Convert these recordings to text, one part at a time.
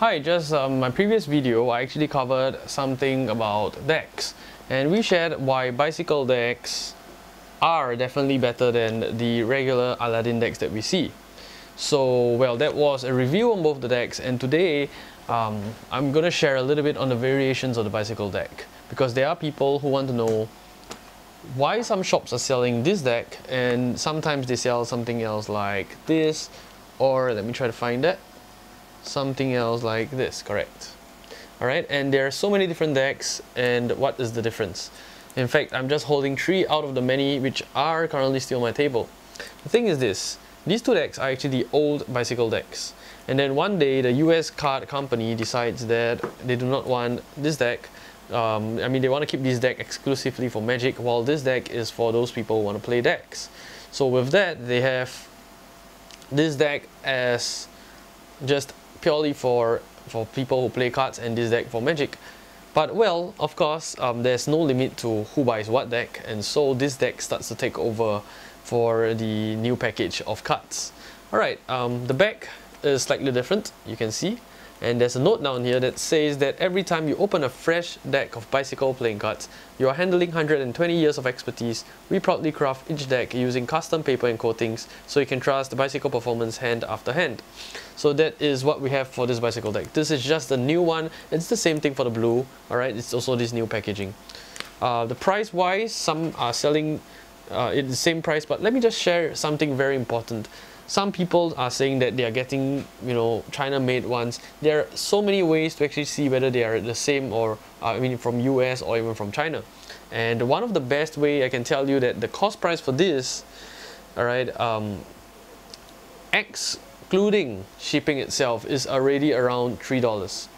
Hi, just my previous video I actually covered something about decks, and we shared why bicycle decks are definitely better than the regular Aladdin decks that we see. So well, that was a review on both the decks, and today I'm gonna share a little bit on the variations of the bicycle deck, because there are people who want to know why some shops are selling this deck and sometimes they sell something else like this, or let me try to find that, something else like this, correct? Alright, and there are so many different decks, and what is the difference? In fact, I'm just holding 3 out of the many which are currently still on my table. The thing is this, these 2 decks are actually the old bicycle decks, and then one day the US card company decides that they do not want this deck. I mean, they want to keep this deck exclusively for Magic, while this deck is for those people who want to play decks. So with that, they have this deck as just purely for people who play cards, and this deck for Magic. But well, of course, there's no limit to who buys what deck, and so this deck starts to take over for the new package of cards. Alright, the back is slightly different, you can see, and there's a note down here that says that every time you open a fresh deck of bicycle playing cards, you are handling 120 years of expertise. We proudly craft each deck using custom paper and coatings, so you can trust the bicycle performance hand after hand. So that is what we have for this bicycle deck. This is just the new one. It's the same thing for the blue. Alright, it's also this new packaging. The price wise, some are selling at the same price, but let me just share something very important. Some people are saying that they are getting, you know, China-made ones. There are so many ways to actually see whether they are the same, or I mean from US or even from China. And one of the best way I can tell you that the cost price for this, alright, excluding shipping itself, is already around $3.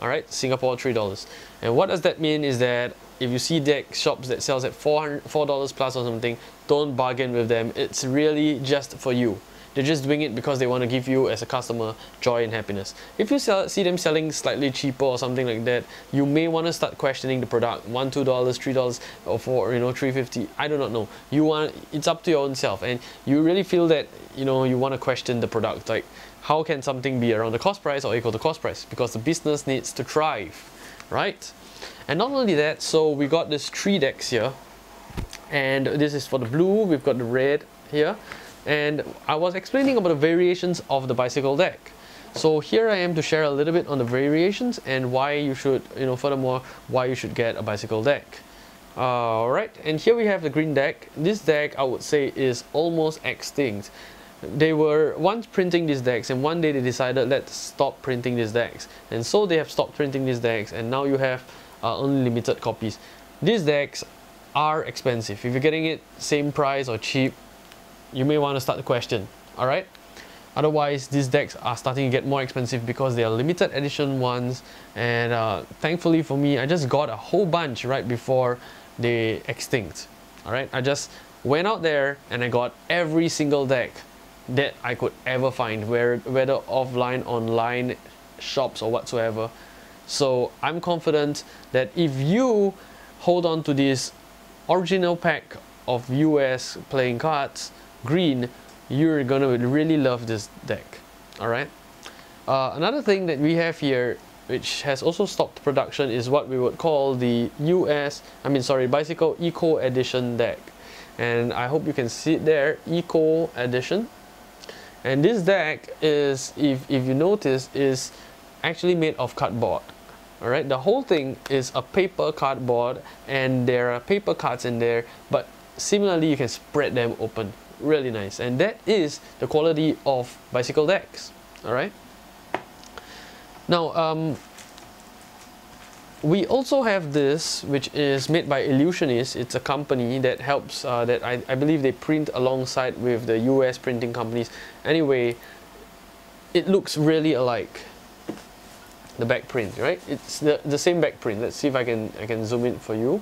Alright, Singapore $3. And what does that mean is that if you see deck shops that sells at $4 plus or something, don't bargain with them. It's really just for you. They're just doing it because they want to give you as a customer joy and happiness. If you see them selling slightly cheaper or something like that, you may want to start questioning the product. $1, $2, $3, or for, you know, $3.50. I do not know. It's up to your own self, and you really feel that, you know, you want to question the product. Like, how can something be around the cost price or equal to cost price? Because the business needs to thrive, right? And not only that, so we got this 3 decks here, and this is for the blue, we've got the red here, and I was explaining about the variations of the bicycle deck. So here I am to share a little bit on the variations and why you should, you know, furthermore, why you should get a bicycle deck. Alright, and here we have the green deck. This deck, I would say, is almost extinct. They were once printing these decks, and one day they decided, let's stop printing these decks, and so they have stopped printing these decks, and now you have only limited copies. These decks are expensive. If you're getting it same price or cheap, you may want to start the question. Alright, otherwise these decks are starting to get more expensive because they are limited edition ones, and thankfully for me, I just got a whole bunch right before they extinct. Alright, I just went out there and I got every single deck that I could ever find, whether offline, online, shops or whatsoever. So I'm confident that if you hold on to this original pack of US playing cards, green, you're gonna really love this deck. Alright. Another thing that we have here, which has also stopped production, is what we would call the Bicycle Eco Edition deck. And I hope you can see it there, Eco Edition. And this deck is, if you notice, is actually made of cardboard. Alright, the whole thing is a paper cardboard, and there are paper cards in there, but similarly you can spread them open. Really nice, and that is the quality of bicycle decks. Alright, now we also have this, which is made by Illusionist. It's a company that helps, that I believe they print alongside with the US printing companies. Anyway, it looks really alike. The back print, right? It's the same back print. Let's see if I can zoom in for you.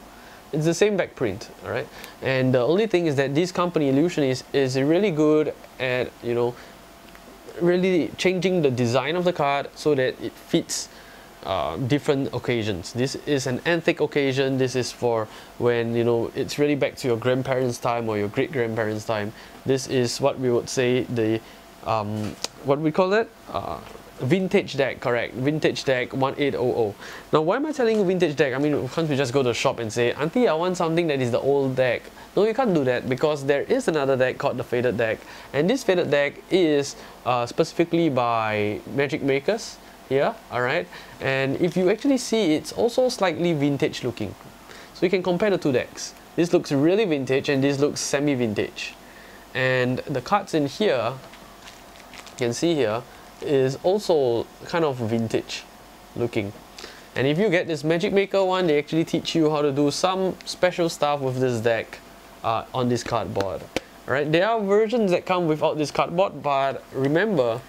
It's the same back print, all right? And the only thing is that this company, Illusionist, is really good at, you know, really changing the design of the card so that it fits different occasions. This is an antique occasion. This is for when, you know, it's really back to your grandparents' time or your great-grandparents' time. This is what we would say the what we call it, vintage deck, correct, vintage deck 1800. Now why am I telling you vintage deck? I mean, can't we just go to the shop and say, auntie, I want something that is the old deck? No, you can't do that, because there is another deck called the faded deck, and this faded deck is specifically by Magic Makers here, alright, and if you actually see, it's also slightly vintage looking. So you can compare the two decks. This looks really vintage and this looks semi-vintage, and the cards in here, you can see here, is also kind of vintage looking. And if you get this Magic Maker one, they actually teach you how to do some special stuff with this deck on this cardboard. Alright, there are versions that come without this cardboard, but remember,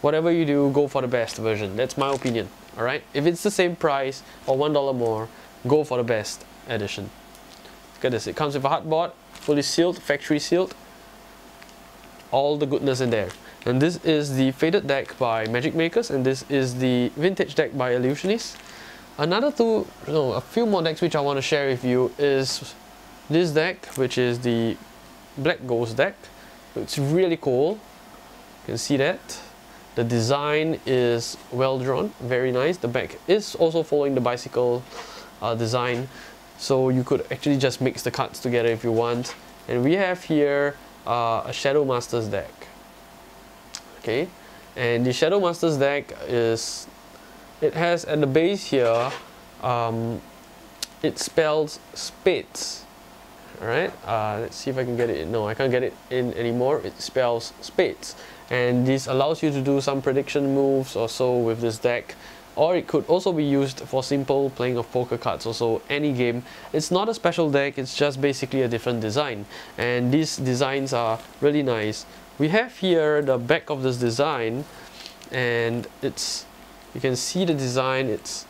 whatever you do, go for the best version. That's my opinion. Alright, if it's the same price or $1 more, go for the best edition. Look at this, it comes with a hardboard, fully sealed, factory sealed, all the goodness in there. And this is the faded deck by Magic Makers, and this is the vintage deck by Illusionist. A few more decks which I want to share with you is this deck, which is the Black Ghost deck. It's really cool. You can see that. The design is well drawn, very nice. The back is also following the bicycle design, so you could actually just mix the cards together if you want. And we have here a Shadow Masters deck. Okay, and the Shadow Masters deck is, it has at the base here, it spells spades. Alright, let's see if I can get it in. No, I can't get it in anymore. It spells spades, and this allows you to do some prediction moves or so with this deck, or it could also be used for simple playing of poker cards, also any game. It's not a special deck, it's just basically a different design, and these designs are really nice. We have here the back of this design, and you can see the design, it's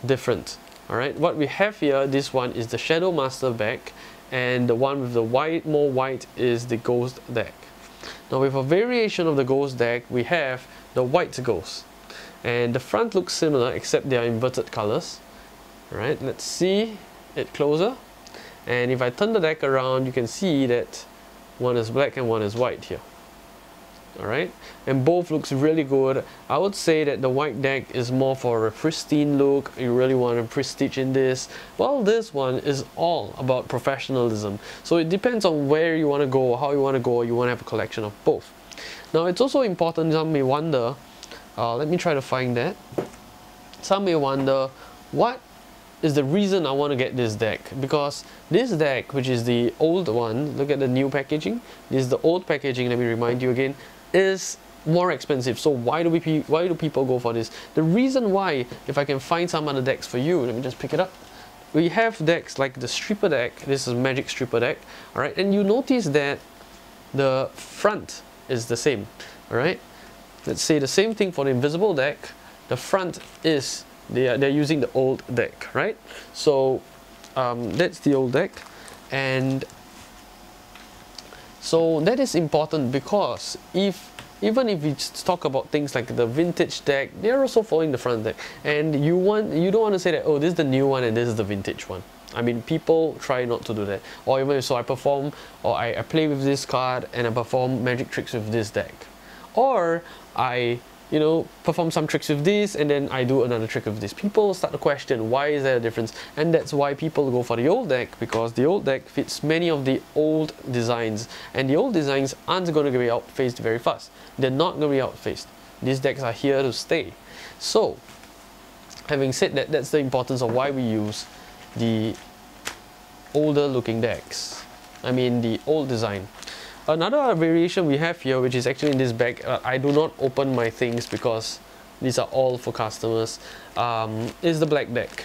different. Alright, what we have here, this one is the Shadow Master back, and the one with the more white is the Ghost deck. Now with a variation of the Ghost deck, we have the White Ghost, and the front looks similar except they are inverted colors. Alright, let's see it closer, and if I turn the deck around, you can see that one is black and one is white here. Alright, and both looks really good. I would say that the white deck is more for a pristine look. You really want a prestige in this, while this one is all about professionalism. So it depends on where you want to go, how you want to go. You want to have a collection of both. Now it's also important, some may wonder, let me try to find that. Some may wonder, what is the reason I want to get this deck? Because this deck, which is the old one, look at the new packaging, this is the old packaging, let me remind you again, is more expensive. So why do people go for this? The reason why, if I can find some other decks for you, let me just pick it up. We have decks like the Stripper deck. This is Magic Stripper deck. Alright, and you notice that the front is the same. Alright, let's say the same thing for the Invisible deck. The front is, they're using the old deck, right? So that's the old deck, and so that is important, because even if we talk about things like the vintage deck, they're also following the front deck, and you don't want to say that, oh, this is the new one and this is the vintage one. I mean, people try not to do that. Or even so, I perform, or I play with this card and I perform magic tricks with this deck, or I perform some tricks with this and then I do another trick with this. People start to question, why is there a difference? And that's why people go for the old deck, because the old deck fits many of the old designs, and the old designs aren't going to be outfaced very fast. They're not going to be outfaced. These decks are here to stay. So having said that, that's the importance of why we use the older looking decks. I mean the old design. Another variation we have here, which is actually in this bag, I do not open my things because these are all for customers, is the black deck.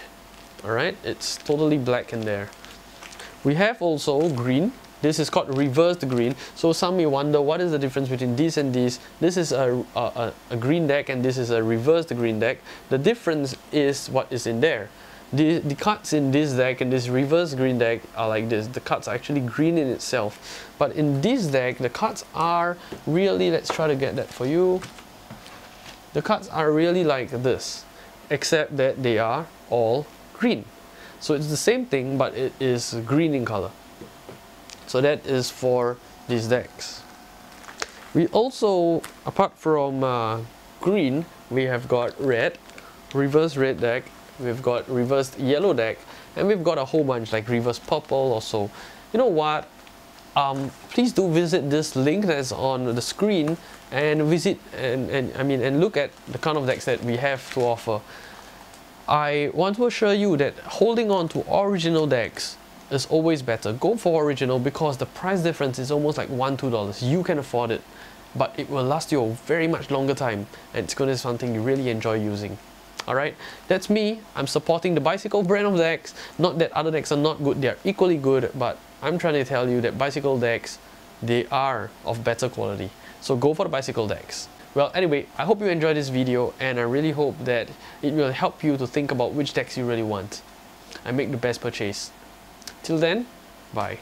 Alright, it's totally black in there. We have also green. This is called reversed green. So some may wonder, what is the difference between these and these? This is a green deck and this is a reversed green deck. The difference is what is in there. The cards in this deck and this reverse green deck are like this. The cards are actually green in itself, but in this deck the cards are really, let's try to get that for you, the cards are really like this, except that they are all green. So it's the same thing, but it is green in color. So that is for these decks. We also, apart from green, we have got red, reverse red deck, we've got reversed yellow deck, and we've got a whole bunch like reverse purple or so. You know what? Please do visit this link that's on the screen and visit and look at the kind of decks that we have to offer. I want to assure you that holding on to original decks is always better. Go for original because the price difference is almost like $1-2. You can afford it, but it will last you a very much longer time, and it's going to be something you really enjoy using. Alright, that's me. I'm supporting the Bicycle brand of decks. Not that other decks are not good, they are equally good, but I'm trying to tell you that Bicycle decks, they are of better quality. So go for the Bicycle decks. Well, anyway, I hope you enjoyed this video, and I really hope that it will help you to think about which decks you really want and make the best purchase. Till then, bye.